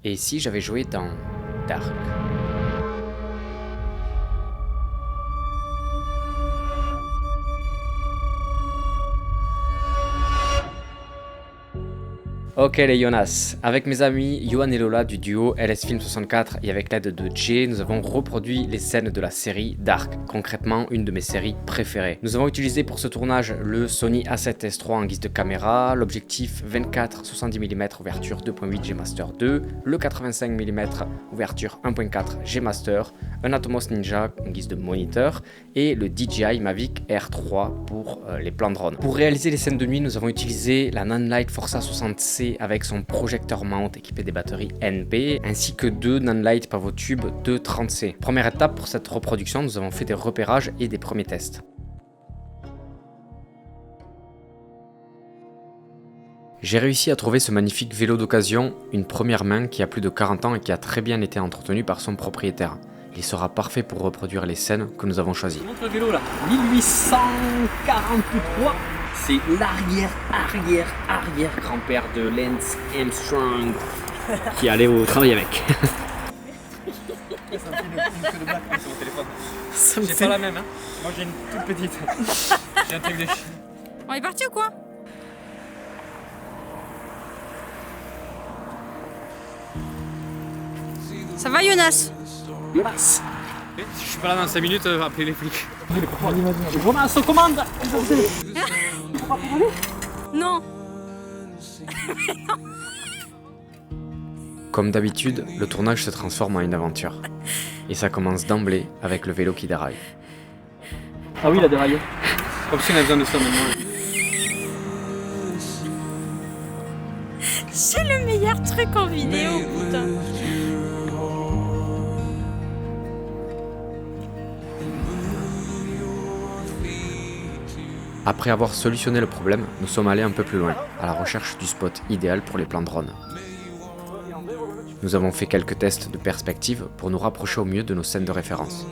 Et si j'avais joué dans Dark? Ok les Jonas, avec mes amis Johan et Lola du duo LS Film 64 et avec l'aide de Jay, nous avons reproduit les scènes de la série Dark, concrètement une de mes séries préférées. Nous avons utilisé pour ce tournage le Sony A7S III en guise de caméra, l'objectif 24-70 mm ouverture 2.8 G Master 2, le 85 mm ouverture 1.4 G Master, un Atomos Ninja en guise de moniteur et le DJI Mavic R3 pour les plans drone. Pour réaliser les scènes de nuit, nous avons utilisé la Nanlite Forza 60C avec son projecteur mount équipé des batteries NP, ainsi que deux Nanlite Pavotube 230C. Première étape pour cette reproduction, nous avons fait des repérages et des premiers tests. J'ai réussi à trouver ce magnifique vélo d'occasion, une première main qui a plus de 40 ans et qui a très bien été entretenu par son propriétaire. Il sera parfait pour reproduire les scènes que nous avons choisies. Notre vélo là, 1843. C'est l'arrière grand-père de Lance Armstrong qui allait au travail avec. J'ai pas la même, hein. Moi j'ai une toute petite. J'ai un truc de chien. On est parti ou quoi? Ça va Jonas? Jonas. Si je suis pas là dans 5 minutes, appelez les flics. Jonas, on commande. Non. Comme d'habitude, le tournage se transforme en une aventure. Et ça commence d'emblée avec le vélo qui déraille. Ah oui, il a déraillé. Comme si on avait besoin de ça maintenant. C'est le meilleur truc en vidéo, putain. Après avoir solutionné le problème, nous sommes allés un peu plus loin, à la recherche du spot idéal pour les plans drone. Nous avons fait quelques tests de perspective pour nous rapprocher au mieux de nos scènes de référence.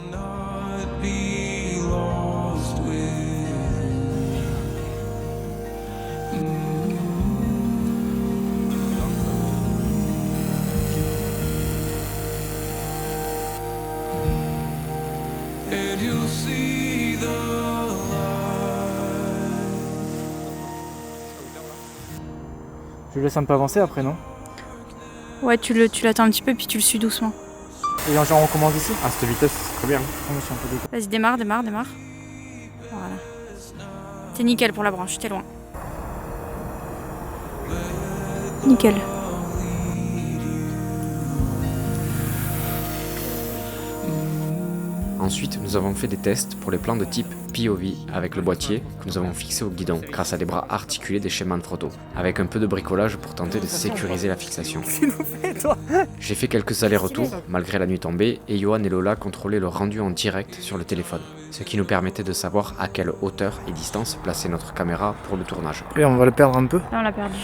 Je laisse un peu avancer après, non? Ouais, tu l'attends un petit peu puis tu le suis doucement. Et genre on commence ici? À cette vitesse, c'est très bien. Je suis un peu dégoûté. Vas-y, démarre. Voilà. T'es nickel pour la branche, t'es loin. Nickel. Ensuite, nous avons fait des tests pour les plans de type POV avec le boîtier que nous avons fixé au guidon grâce à des bras articulés des schémas de photo, avec un peu de bricolage pour tenter de sécuriser la fixation. J'ai fait quelques allers-retours malgré la nuit tombée et Johan et Lola contrôlaient le rendu en direct sur le téléphone, ce qui nous permettait de savoir à quelle hauteur et distance placer notre caméra pour le tournage. Et on va le perdre un peu. Là, on l'a perdu.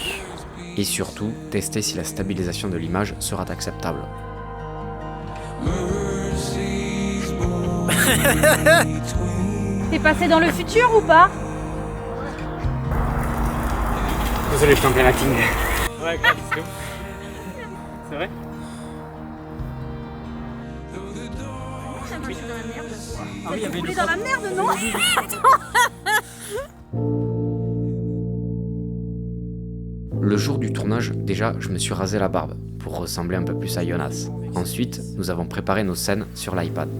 Et surtout, tester si la stabilisation de l'image sera acceptable. T'es passé dans le futur ou pas? Désolé, je suis en plein acting. Ouais, quoi, c'est où? C'est vrai? Ah oui, il y avait une dans la merde, non? Le jour du tournage, déjà, je me suis rasé la barbe pour ressembler un peu plus à Jonas. Ensuite, nous avons préparé nos scènes sur l'iPad.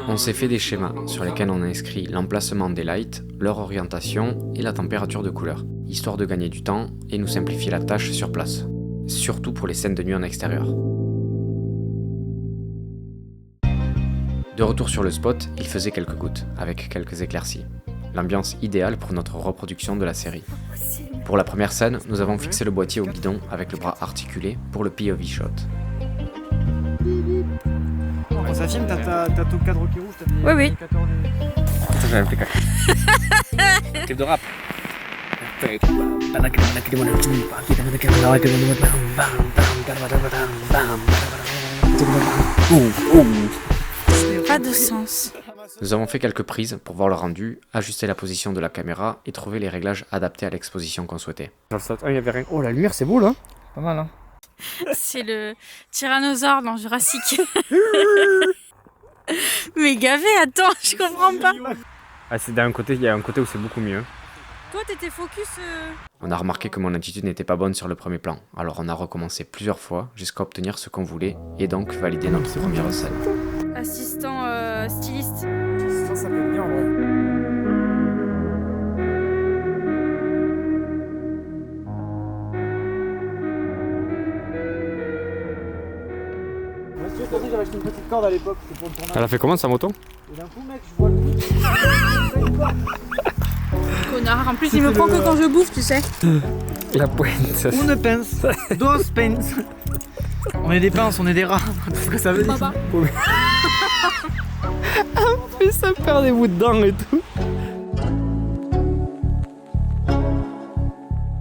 On s'est fait des schémas sur lesquels on a inscrit l'emplacement des lights, leur orientation et la température de couleur, histoire de gagner du temps et nous simplifier la tâche sur place, surtout pour les scènes de nuit en extérieur. De retour sur le spot, il faisait quelques gouttes, avec quelques éclaircies. L'ambiance idéale pour notre reproduction de la série. Pour la première scène, nous avons fixé le boîtier au guidon avec le bras articulé pour le POV shot. Quand ça filme, t'as tout le cadre qui est rouge, t'as des Oui. indicateurs de- Ça, j'ai appelé caca. Clip de rap. Pas de sens. Nous avons fait quelques prises pour voir le rendu, ajuster la position de la caméra et trouver les réglages adaptés à l'exposition qu'on souhaitait. Ah, il y avait rien. Oh, la lumière, c'est beau là. Pas mal, hein. C'est le tyrannosaure dans Jurassic. Mais gavé, attends, je comprends pas. Ah, c'est d'un côté, il y a un côté où c'est beaucoup mieux. Toi, t'étais focus. On a remarqué que mon attitude n'était pas bonne sur le premier plan, alors on a recommencé plusieurs fois jusqu'à obtenir ce qu'on voulait et donc valider notre première scène. Assistant styliste. Ça peut être bien en vrai. Ouais, si tu veux, j'avais acheté une petite corde à l'époque, c'était pour le tournage. Elle a fait comment sa moto? Et d'un coup, mec, je vois le truc. Connard, en plus il me prend que quand je bouffe, tu sais. La pointe. Une pince, dos pinces. On est des pinces, on est des rats. Tout ce que ça veut dire. Papa. Mais ça perd des bouts de dents et tout.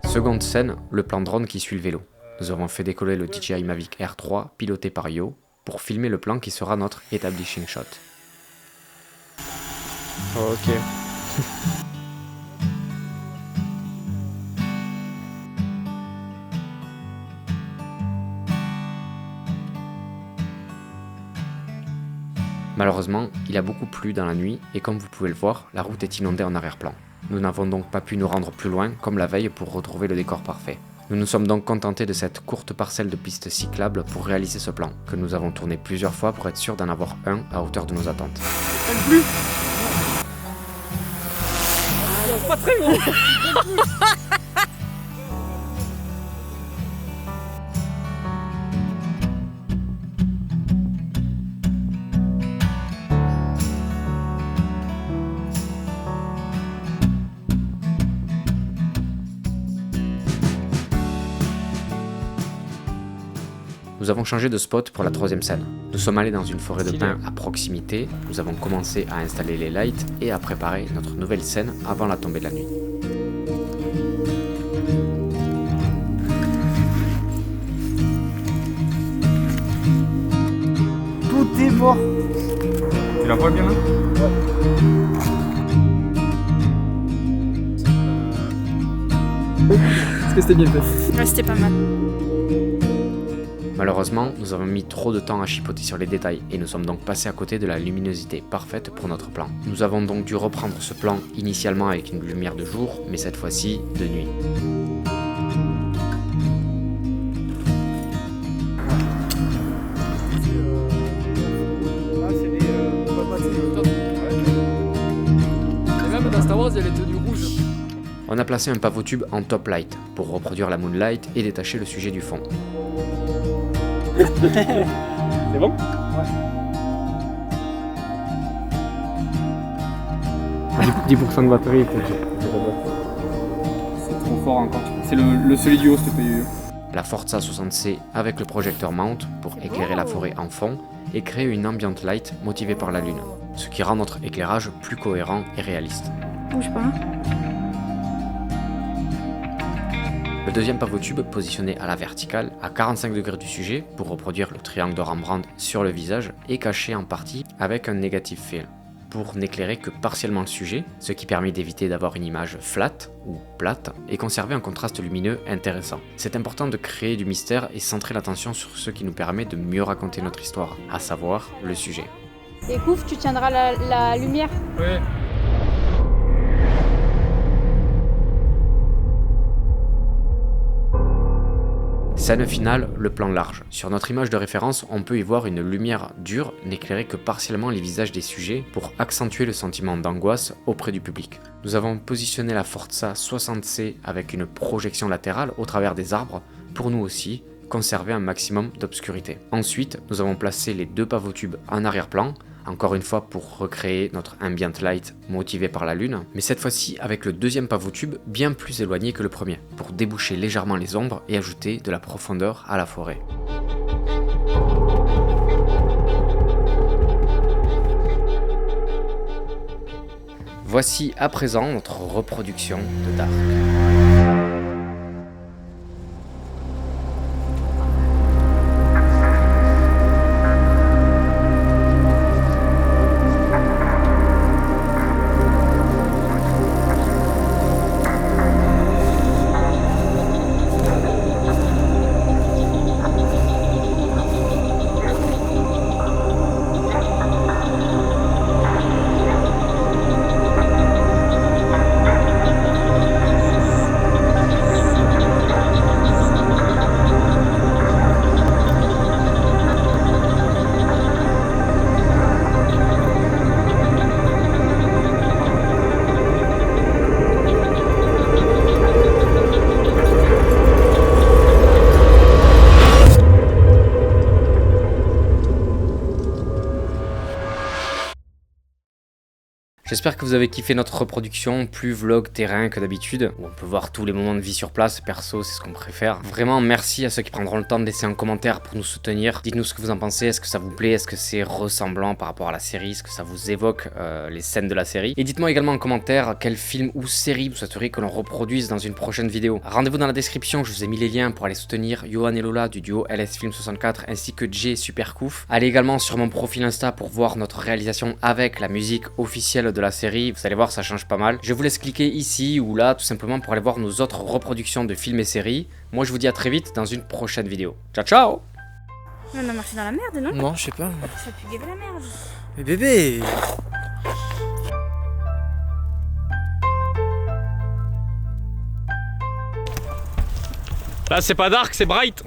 Seconde scène, le plan drone qui suit le vélo. Nous avons fait décoller le DJI Mavic R3 piloté par Yo pour filmer le plan qui sera notre establishing shot. Ok. Malheureusement, il a beaucoup plu dans la nuit et comme vous pouvez le voir, la route est inondée en arrière-plan. Nous n'avons donc pas pu nous rendre plus loin comme la veille pour retrouver le décor parfait. Nous nous sommes donc contentés de cette courte parcelle de piste cyclable pour réaliser ce plan, que nous avons tourné plusieurs fois pour être sûr d'en avoir un à hauteur de nos attentes. Pas très gros. Nous avons changé de spot pour la troisième scène. Nous sommes allés dans une forêt de pins à proximité, nous avons commencé à installer les lights et à préparer notre nouvelle scène avant la tombée de la nuit. Tout est mort. Tu la vois bien là? Est-ce que c'était bien fait? Ouais, c'était pas mal. Malheureusement, nous avons mis trop de temps à chipoter sur les détails et nous sommes donc passés à côté de la luminosité parfaite pour notre plan. Nous avons donc dû reprendre ce plan initialement avec une lumière de jour, mais cette fois-ci de nuit. Ah, c'est des Et même dans Star Wars, il y a les tenues rouges. On a placé un pavotube en top light pour reproduire la moonlight et détacher le sujet du fond. C'est bon? Ouais. 10% de batterie. C'est trop fort encore. C'est le solide duo, s'il te plaît. La Forza 60C avec le projecteur mount pour éclairer la forêt en fond et créer une ambient light motivée par la lune, ce qui rend notre éclairage plus cohérent et réaliste. Bouge pas. Le deuxième pavotube positionné à la verticale à 45 degrés du sujet pour reproduire le triangle de Rembrandt sur le visage est caché en partie avec un negative fill pour n'éclairer que partiellement le sujet, ce qui permet d'éviter d'avoir une image flat ou plate et conserver un contraste lumineux intéressant. C'est important de créer du mystère et centrer l'attention sur ce qui nous permet de mieux raconter notre histoire, à savoir le sujet. Et Kouf, tu tiendras la lumière. Ouais. Scène finale, le plan large. Sur notre image de référence, on peut y voir une lumière dure n'éclairer que partiellement les visages des sujets pour accentuer le sentiment d'angoisse auprès du public. Nous avons positionné la Forza 60C avec une projection latérale au travers des arbres pour nous aussi conserver un maximum d'obscurité. Ensuite, nous avons placé les deux pavotubes en arrière-plan, encore une fois pour recréer notre ambient light motivé par la lune, mais cette fois-ci avec le deuxième pavotube bien plus éloigné que le premier, pour déboucher légèrement les ombres et ajouter de la profondeur à la forêt. Voici à présent notre reproduction de Dark. J'espère que vous avez kiffé notre reproduction, plus vlog terrain que d'habitude, où on peut voir tous les moments de vie sur place. Perso, c'est ce qu'on préfère. Vraiment, merci à ceux qui prendront le temps de laisser un commentaire pour nous soutenir. Dites-nous ce que vous en pensez, est-ce que ça vous plaît, est-ce que c'est ressemblant par rapport à la série, est-ce que ça vous évoque les scènes de la série. Et dites-moi également en commentaire quel film ou série vous souhaiteriez que l'on reproduise dans une prochaine vidéo. Rendez-vous dans la description, je vous ai mis les liens pour aller soutenir Yohan et Lola du duo LS Film 64 ainsi que Jay Supercouf. Allez également sur mon profil Insta pour voir notre réalisation avec la musique officielle de la série. Vous allez voir, ça change pas mal. Je vous laisse cliquer ici ou là tout simplement pour aller voir nos autres reproductions de films et séries. Moi je vous dis à très vite dans une prochaine vidéo. Ciao ciao. On a marché dans la merde, non? Non, je sais pas. Ça pue gaver la merde. Mais bébé! Là, c'est pas Dark, c'est Bright.